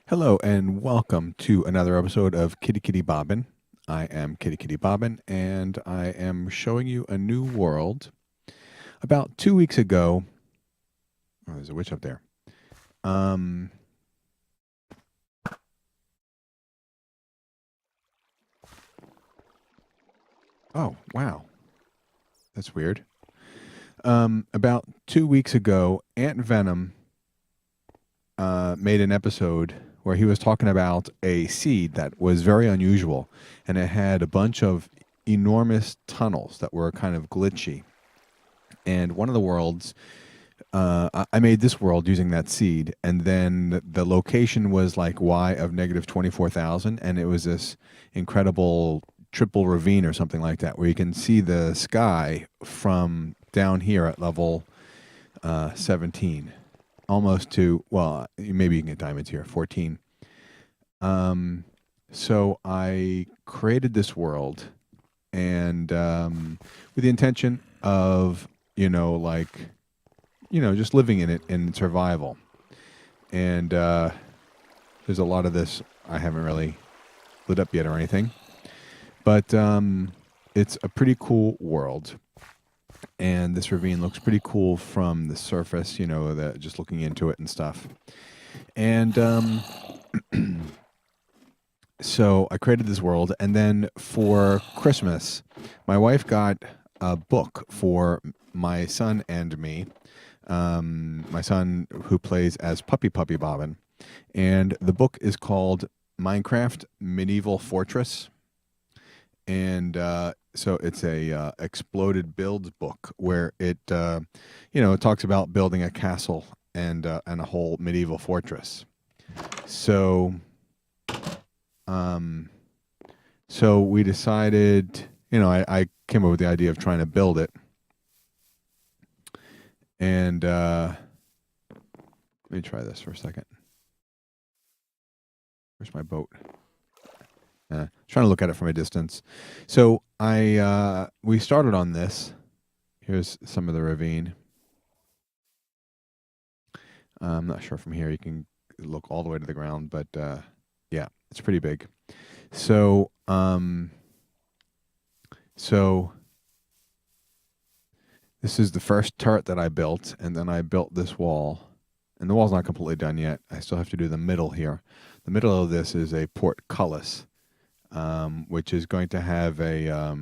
Hello and welcome to another episode of Kitty Kitty Bobbin. I am Kitty Kitty Bobbin and I am showing you a new world. About 2 weeks ago, oh, there's a witch up there. Um, oh, wow. That's weird. About 2 weeks ago, AntVenom made an episode where he was talking about a seed that was very unusual and it had a bunch of enormous tunnels that were kind of glitchy. And one of the worlds, I made this world using that seed, and then the location was like y of negative 24,000, and it was this incredible triple ravine or something like that, where you can see the sky from down here at level 17, almost to, well, maybe you can get diamonds here, 14. So I created this world, and with the intention of, just living in it in survival. And there's a lot of this I haven't really lit up yet or anything. But it's a pretty cool world. And this ravine looks pretty cool from the surface, just looking into it and stuff. And so I created this world. And then for Christmas, my wife got a book for my son and me. My son who plays as Puppy Bobbin, and the book is called Minecraft Medieval Fortress, and so it's a exploded builds book where it it talks about building a castle and a whole medieval fortress. So so we decided, I came up with the idea of trying to build it. And let me try this for a second. Where's my boat? Trying to look at it from a distance. So we started on this. Here's some of the ravine. I'm not sure from here you can look all the way to the ground, but yeah, it's pretty big. So this is the first turret that I built, and then I built this wall. And the wall's not completely done yet. I still have to do the middle here. The middle of this is a portcullis, which is going to have a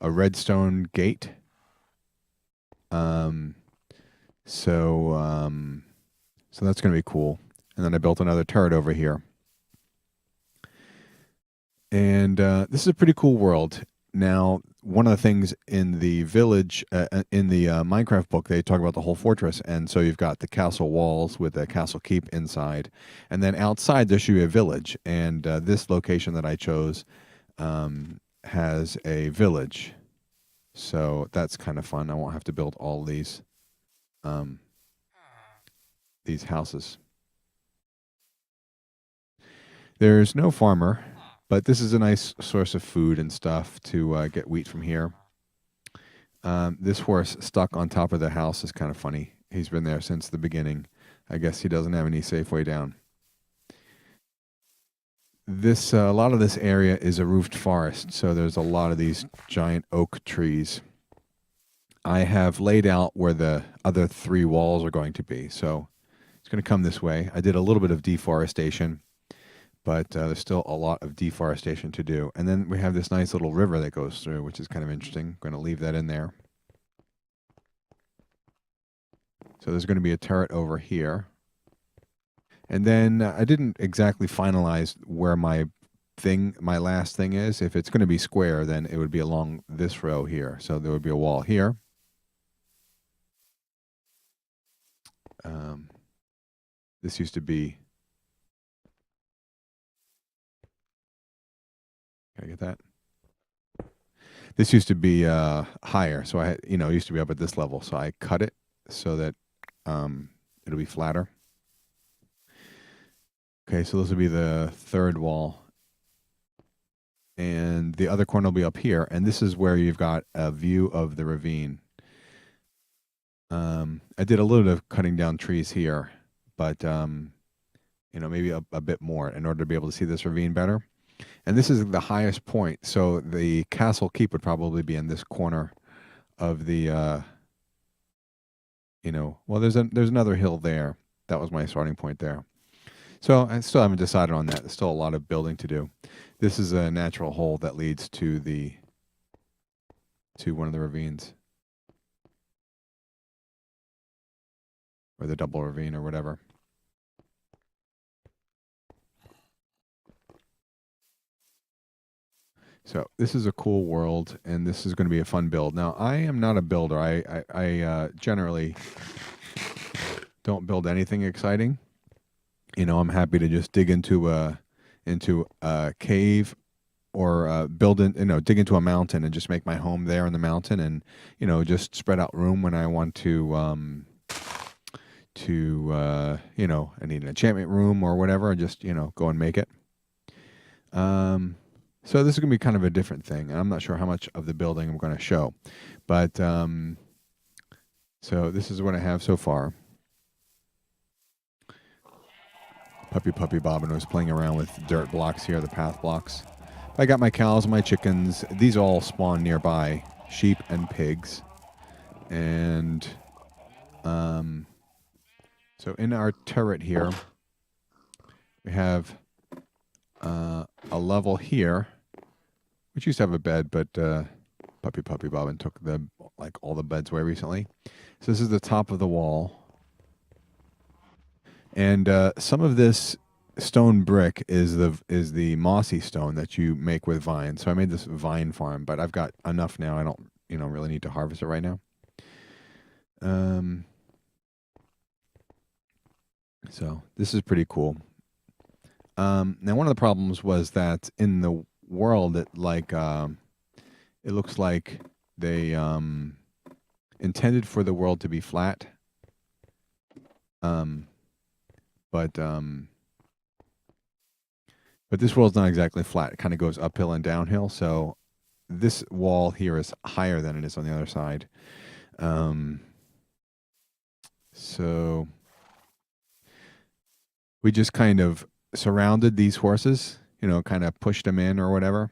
redstone gate. So that's going to be cool. And then I built another turret over here. And this is a pretty cool world. Now, one of the things in the village, in the Minecraft book, they talk about the whole fortress. And so you've got the castle walls with the castle keep inside. And then outside, there should be a village. And this location that I chose has a village. So that's kind of fun. I won't have to build all these houses. There's no farmer, but this is a nice source of food and stuff to get wheat from here. This horse stuck on top of the house is kind of funny. He's been there since the beginning. I guess he doesn't have any safe way down. This a lot of this area is a roofed forest, so there's a lot of these giant oak trees. I have laid out where the other three walls are going to be, so it's going to come this way. I did a little bit of deforestation, but there's still a lot of deforestation to do. And then we have this nice little river that goes through, which is kind of interesting. I'm going to leave that in there. So there's going to be a turret over here. And then I didn't exactly finalize where my last thing is. If it's going to be square, then it would be along this row here. So there would be a wall here. This used to be. Can I get that? This used to be higher, so I had, it used to be up at this level. So I cut it so that it'll be flatter. Okay, so this will be the third wall. And the other corner will be up here. And this is where you've got a view of the ravine. I did a little bit of cutting down trees here, but maybe a bit more in order to be able to see this ravine better. And this is the highest point, so the castle keep would probably be in this corner of the, well, there's another hill there. That was my starting point there. So I still haven't decided on that. There's still a lot of building to do. This is a natural hole that leads to one of the ravines, or the double ravine, or whatever. So this is a cool world, and this is going to be a fun build. Now, I am not a builder. I generally don't build anything exciting. I'm happy to just dig into a cave, or dig into a mountain and just make my home there in the mountain, and just spread out room when I want to. I need an enchantment room or whatever, and just go and make it. So this is going to be kind of a different thing. I'm not sure how much of the building I'm going to show. But so this is what I have so far. Puppy Bobbin was playing around with dirt blocks here, the path blocks. I got my cows and my chickens. These all spawn nearby, sheep and pigs. And so in our turret here, we have a level here, which used to have a bed, but Puppy Bobbin took all the beds away recently. So this is the top of the wall, and some of this stone brick is the mossy stone that you make with vines. So I made this vine farm, but I've got enough now. I don't really need to harvest it right now. So this is pretty cool. Now, one of the problems was that in the world, it looks like they intended for the world to be flat, but this world's not exactly flat. It kind of goes uphill and downhill. So this wall here is higher than it is on the other side. So we just kind of surrounded these horses, kind of pushed them in or whatever.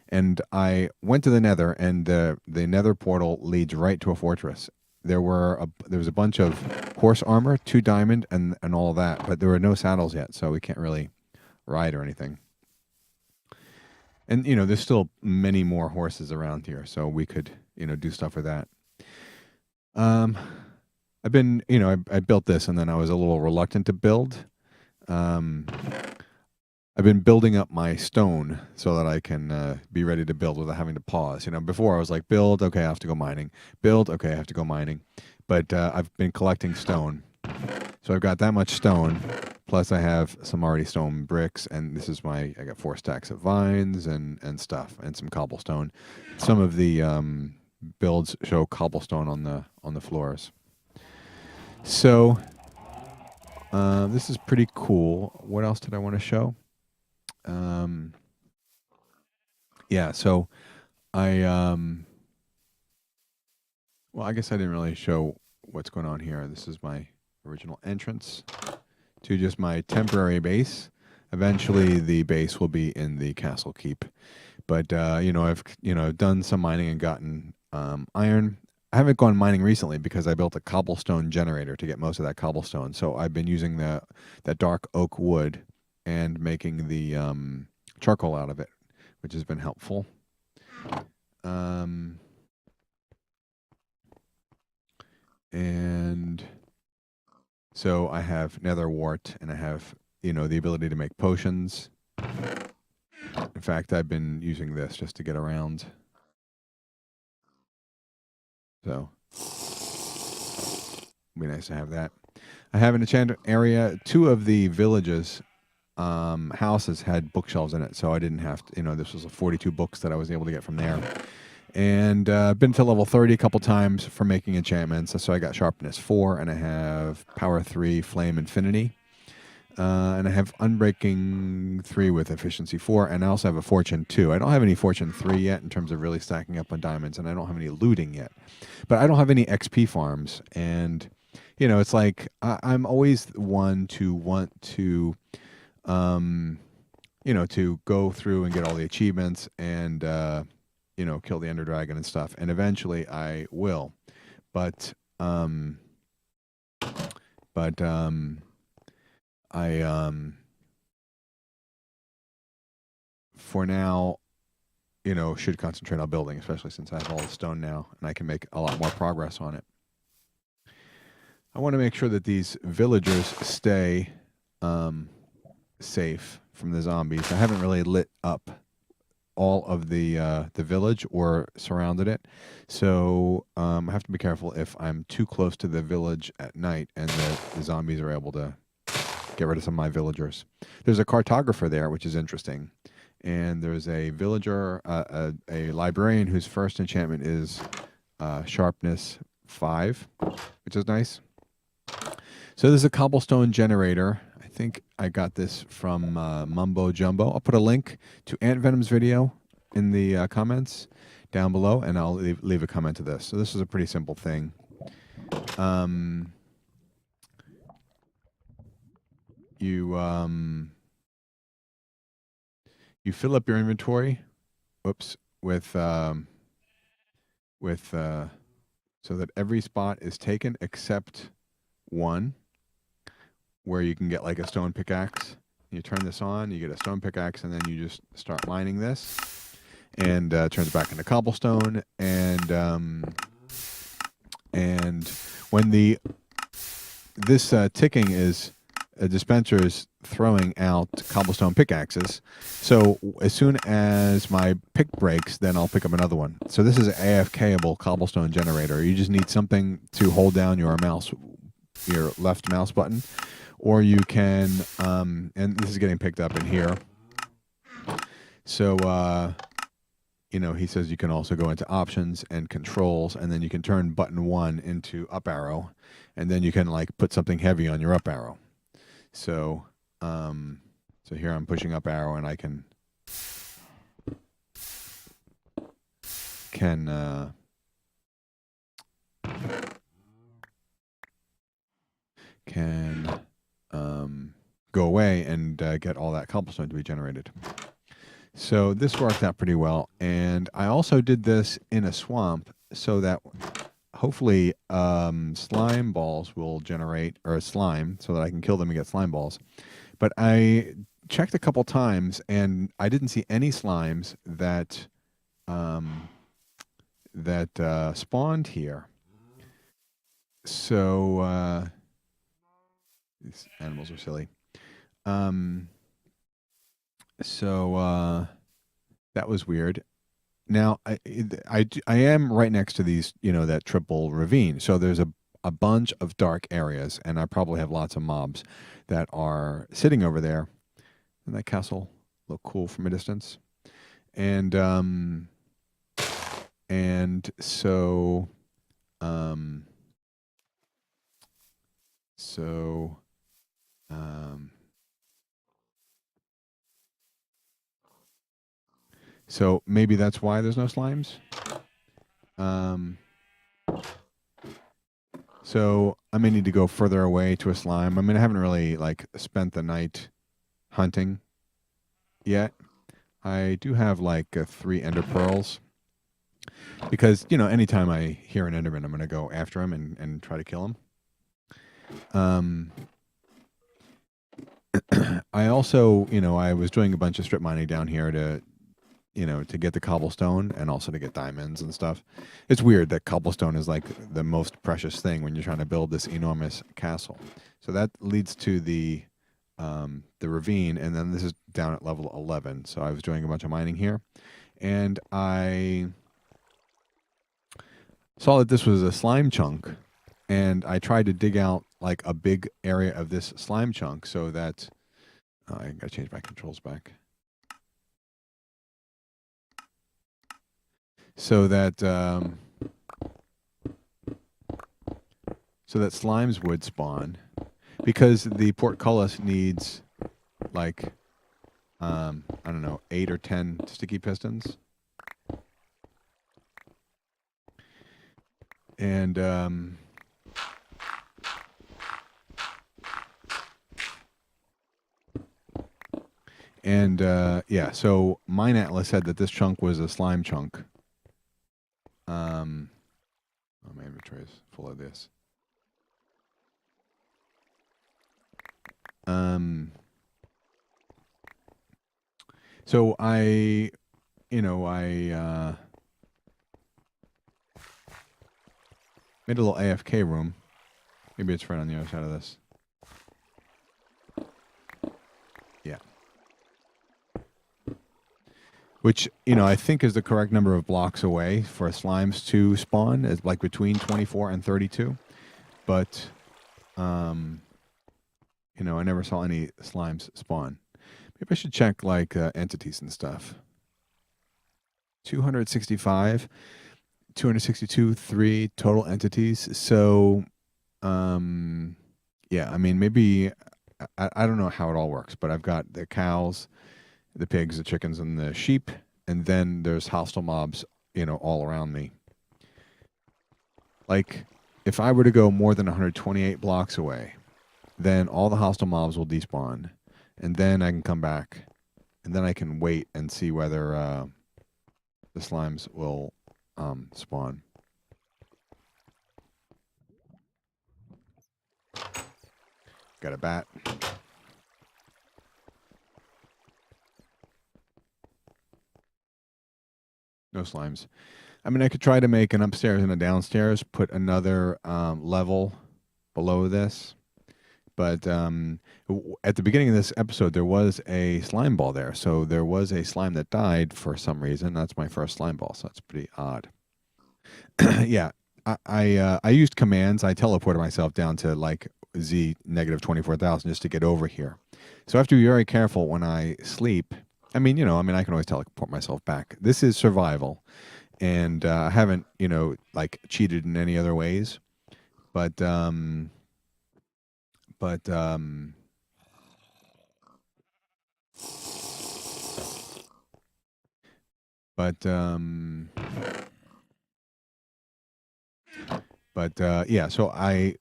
And I went to the nether, and the nether portal leads right to a fortress. There was a bunch of horse armor, 2 diamond, and all that, but there were no saddles yet, so we can't really ride or anything. And, there's still many more horses around here, so we could, do stuff with that. I've been, I built this, and then I was a little reluctant to build. I've been building up my stone so that I can be ready to build without having to pause. Before I was like, build, okay, I have to go mining. Build, okay, I have to go mining. But I've been collecting stone. So I've got that much stone, plus I have some already stone bricks, and this is I got 4 stacks of vines and stuff, and some cobblestone. Some of the builds show cobblestone on the floors. So this is pretty cool. What else did I want to show? Yeah, so I guess I didn't really show what's going on here. This is my original entrance to just my temporary base. Eventually the base will be in the castle keep. But I've done some mining and gotten iron. I haven't gone mining recently because I built a cobblestone generator to get most of that cobblestone. So I've been using that dark oak wood and making the charcoal out of it, which has been helpful. And so I have nether wart, and I have, the ability to make potions. In fact, I've been using this just to get around. So it'd be nice to have that. I have an enchantment area. 2 of the villages houses had bookshelves in it, so I didn't have to, this was 42 books that I was able to get from there. And been to level 30 a couple times for making enchantments. So I got sharpness 4, and I have power 3, flame infinity. And I have unbreaking 3 with efficiency 4, and I also have a fortune 2. I don't have any fortune 3 yet in terms of really stacking up on diamonds, and I don't have any looting yet. But I don't have any XP farms, and it's like I'm always one to want to you know, to go through and get all the achievements and, you know, kill the Ender Dragon and stuff. And eventually I will. But, but, I, for now, you know, should concentrate on building, especially since I have all the stone now and I can make a lot more progress on it. I want to make sure that these villagers stay safe from the zombies. I haven't really lit up all of the village or surrounded it, so I have to be careful if I'm too close to the village at night and the zombies are able to get rid of some of my villagers. There's a cartographer there, which is interesting. And there's a villager, a librarian whose first enchantment is sharpness 5, which is nice. So this is a cobblestone generator. I think I got this from Mumbo Jumbo. I'll put a link to AntVenom's video in the comments down below, and I'll leave a comment to this. So this is a pretty simple thing. You fill up your inventory, with so that every spot is taken except one, where you can get like a stone pickaxe. You turn this on, you get a stone pickaxe, and then you just start mining this, and turns back into cobblestone. And when this ticking is a dispenser is throwing out cobblestone pickaxes. So as soon as my pick breaks, then I'll pick up another one. So this is an AFK-able cobblestone generator. You just need something to hold down your left mouse button, or you can, and this is getting picked up in here. So, you know, he says you can also go into options and controls, and then you can turn button 1 into up arrow, and then you can like put something heavy on your up arrow. So, so here I'm pushing up arrow, and I can go away and get all that cobblestone to be generated. So this worked out pretty well, and I also did this in a swamp so that hopefully slime balls will generate, or slime, so that I can kill them and get slime balls. But I checked a couple times, and I didn't see any slimes that spawned here. So these animals are silly. So that was weird. Now I am right next to these, you know, that triple ravine. So there's a bunch of dark areas, and I probably have lots of mobs that are sitting over there. And that castle look cool from a distance. And so so maybe that's why there's no slimes. So I may need to go further away to a slime. I mean, I haven't really like spent the night hunting yet. I do have like 3 ender pearls, because, you know, anytime I hear an enderman, I'm going to go after him and try to kill him. I also, you know, I was doing a bunch of strip mining down here to, you know, to get the cobblestone and also to get diamonds and stuff. It's weird that cobblestone is like the most precious thing when you're trying to build this enormous castle. So that leads to the ravine, and then this is down at level 11. So I was doing a bunch of mining here, and I saw that this was a slime chunk, and I tried to dig out like a big area of this slime chunk so that I gotta change my controls back. So that slimes would spawn, because the portcullis needs like I don't know, 8 or 10 sticky pistons. And And yeah, so Mine Atlas said that this chunk was a slime chunk. Oh, my inventory is full of this. So I made a little AFK room. Maybe it's right on the other side of this. Yeah. Which, I think is the correct number of blocks away for slimes to spawn. It's like between 24 and 32. But, I never saw any slimes spawn. Maybe I should check, like, entities and stuff. 265, 262, 3 total entities. So, yeah, I mean, maybe, I don't know how it all works, but I've got the cows, the pigs, the chickens, and the sheep, and then there's hostile mobs, all around me. Like, if I were to go more than 128 blocks away, then all the hostile mobs will despawn, and then I can come back, and then I can wait and see whether the slimes will spawn. Got a bat. No slimes. I mean, I could try to make an upstairs and a downstairs, put another level below this. But at the beginning of this episode, there was a slime ball there. So there was a slime that died for some reason. That's my first slime ball, so that's pretty odd. Yeah, I used commands. I teleported myself down to like Z negative 24,000 just to get over here. So I have to be very careful when I sleep. I mean, I can always teleport myself back. This is survival. And I haven't, like cheated in any other ways. But, but, yeah, so I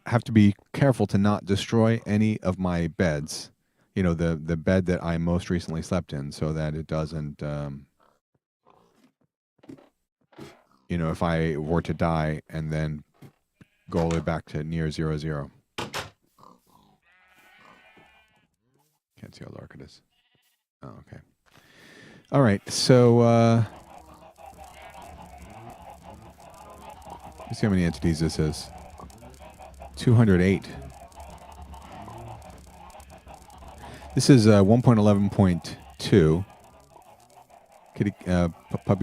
have to be careful to not destroy any of my beds. The bed that I most recently slept in, so that it doesn't, if I were to die and then go all the way back to near 0, 0. Can't see how dark it is. Oh, okay. All right, so let's see how many entities this is. 208. This is 1.11.2. Kitty,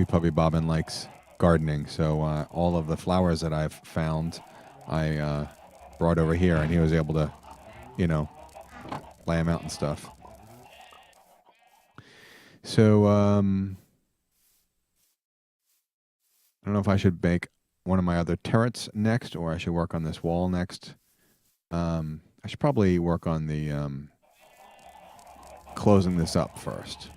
Puppy Bobbin likes gardening, so all of the flowers that I've found, I brought over here, and he was able to, lay them out and stuff. So I don't know if I should make one of my other turrets next, or I should work on this wall next. I should probably work on the closing this up first.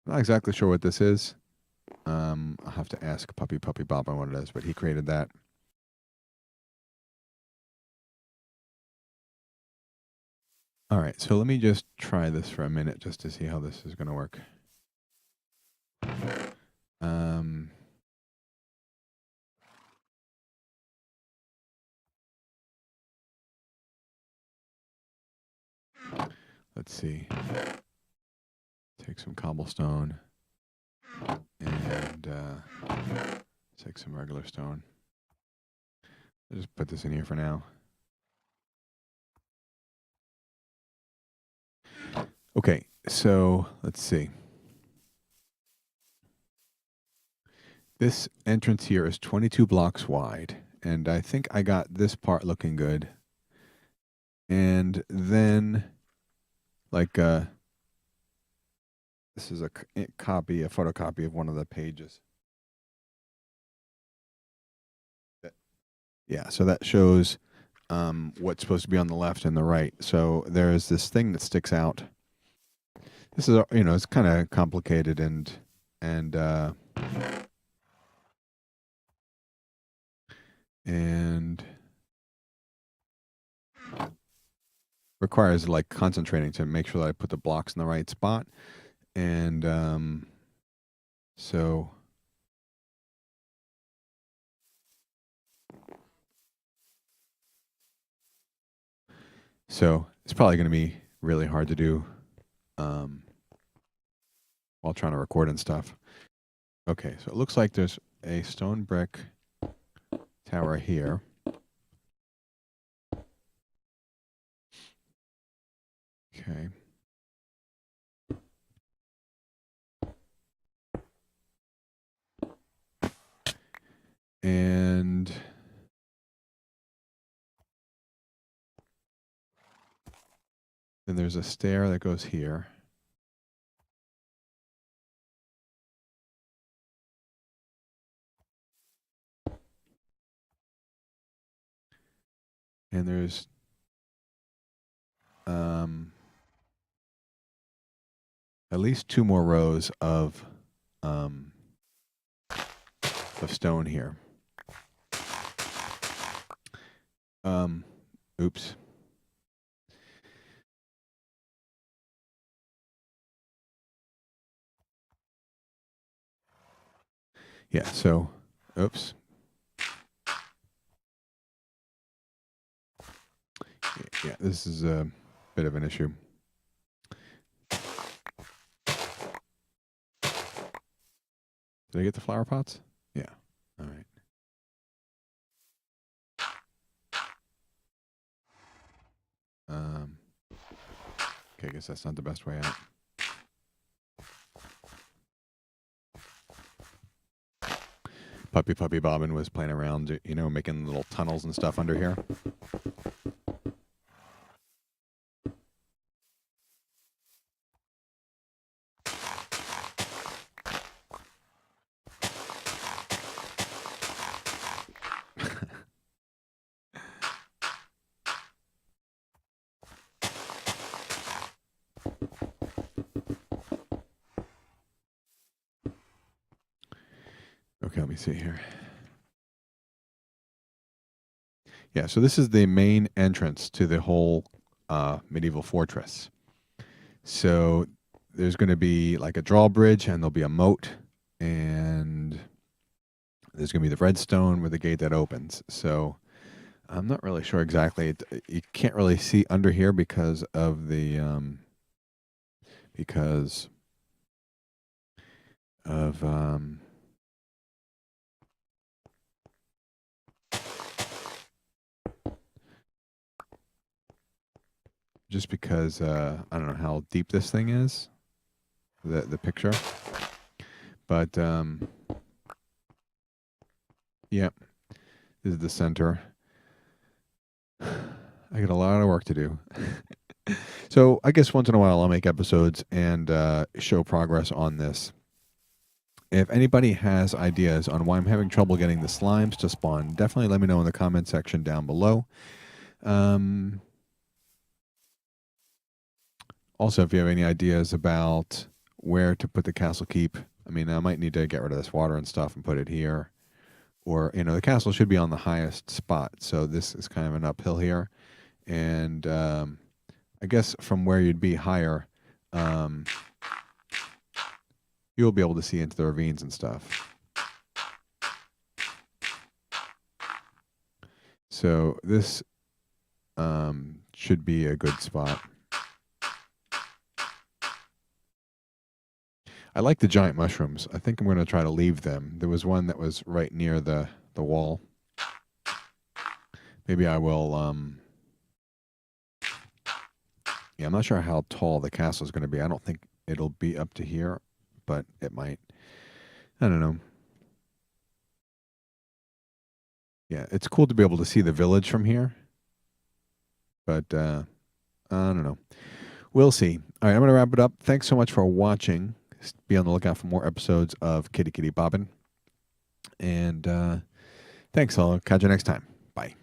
Not exactly sure what this is. I'll have to ask Puppy Bobbin what it is, but he created that. All right, so let me just try this for a minute just to see how this is going to work. Let's see. Take some cobblestone and take some regular stone. I'll just put this in here for now. Okay, so let's see. This entrance here is 22 blocks wide, and I think I got this part looking good. And then, like, this is a photocopy of one of the pages. Yeah, so that shows what's supposed to be on the left and the right. So there's this thing that sticks out. This is, it's kind of complicated and And requires like concentrating to make sure that I put the blocks in the right spot. And so it's probably going to be really hard to do while trying to record and stuff. Okay, so it looks like there's a stone brick tower here. Okay. And then there's a stair that goes here. And there's at least 2 more rows of stone here. Oops. Yeah, so, oops. Yeah, this is a bit of an issue. Did I get the flower pots? Yeah. All right. Okay, I guess that's not the best way out. Puppy Bobbin was playing around, you know, making little tunnels and stuff under here. Okay, let me see here. Yeah, so this is the main entrance to the whole medieval fortress. So there's going to be like a drawbridge, and there'll be a moat, and there's going to be the redstone with the gate that opens. So I'm not really sure exactly. You can't really see under here because of the just because I don't know how deep this thing is, the picture, but yeah, this is the center. I got a lot of work to do. So I guess once in a while I'll make episodes and show progress on this. If anybody has ideas on why I'm having trouble getting the slimes to spawn, definitely let me know in the comment section down below. Also, if you have any ideas about where to put the castle keep, I mean, I might need to get rid of this water and stuff and put it here. Or, you know, the castle should be on the highest spot. So this is kind of an uphill here. And I guess from where you'd be higher, you'll be able to see into the ravines and stuff. So this should be a good spot. I like the giant mushrooms. I think I'm going to try to leave them. There was one that was right near the wall. Maybe I will... yeah, I'm not sure how tall the castle is going to be. I don't think it'll be up to here, but it might. I don't know. Yeah, it's cool to be able to see the village from here. But I don't know. We'll see. All right, I'm going to wrap it up. Thanks so much for watching. Be on the lookout for more episodes of Kitty Kitty Bobbin. And thanks. I'll catch you next time. Bye.